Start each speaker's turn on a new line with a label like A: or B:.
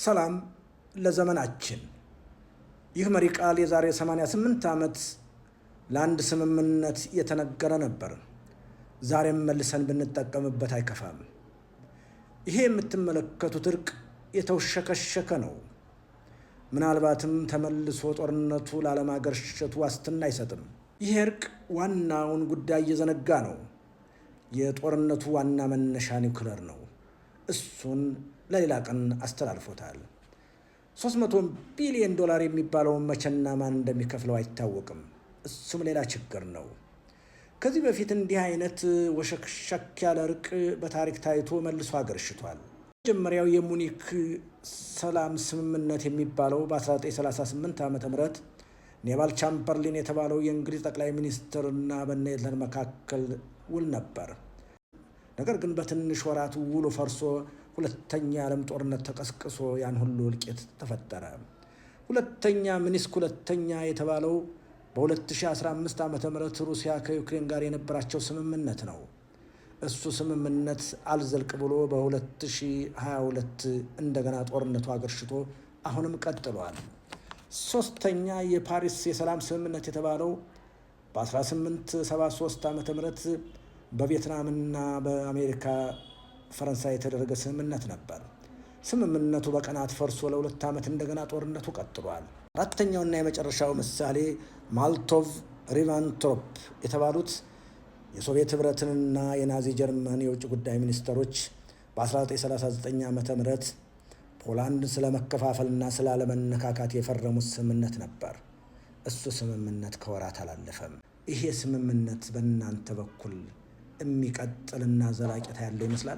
A: ሰላም ለዘመናችን። ይህ መሪ ቃል የዛሬ 88 ዓመት ለአንድ ስምምነት የተነገረ ነበር። ዛሬም መልሰን ብንጠቀምበት አይከፋም። ይሄ የምትመለከቱት እርቅ የተውሸከሸከ ነው። ምናልባትም ተመልሶ ጦርነቱ ላለማገርሸቱ ዋስትና አይሰጥም። ይሄ እርቅ ዋናውን ጉዳይ እየዘነጋ ነው። የጦርነቱ ዋና መነሻ ኒውክለር ነው። እሱን ለሌላ ቀን አስተላልፎታል። 300 ቢሊዮን ዶላር የሚባለውን መቼና ማን እንደሚከፍለው አይታወቅም። እሱም ሌላ ችግር ነው። ከዚህ በፊት እንዲህ አይነት ወሸክሸክ ያለ እርቅ በታሪክ ታይቶ መልሶ አገርሽቷል። መጀመሪያው የሙኒክ ሰላም ስምምነት የሚባለው በ1938 ዓ.ም ኔቫል ቻምበርሊን የተባለው የእንግሊዝ ጠቅላይ ሚኒስትርና በኔዘር መካከል ውል ነበር። ነገር ግን በትንሽ ወራት ውሉ ፈርሶ ሁለተኛ የዓለም ጦርነት ተቀስቅሶ ያን ሁሉ እልቂት ተፈጠረ። ሚኒስክ ሁለተኛ የተባለው በ2015 ዓ.ም ሩሲያ ከዩክሬን ጋር የነበራቸው ስምምነት ነው። እሱ ስምምነት አልዘልቅ ብሎ በ2022 እንደገና ጦርነቱ አገርሽቶ አሁንም ቀጥሏል። ሶስተኛ የፓሪስ የሰላም ስምምነት የተባለው በ1873 ዓ.ም በቪየትናምና በአሜሪካ ፈረንሳይ የተደረገ ስምምነት ነበር። ስምምነቱ በቀናት ፈርሶ ለ2 ዓመት እንደገና ጦርነቱ ቀጥሏል። አራተኛውና የመጨረሻው ምሳሌ ማልቶቭ ሪቫንትሮፕ የተባሉት የሶቪየት ህብረትንና የናዚ ጀርመን የውጭ ጉዳይ ሚኒስትሮች በ1939 ዓ.ም ፖላንድ ስለመከፋፈልና ስላለመነካካት የፈረሙት ስምምነት ነበር። እሱ ስምምነት ከወራት አላለፈም። ይሄ ስምምነት በእናንተ በኩል የሚቀጥልና ዘላቂታ ያለው ይመስላል?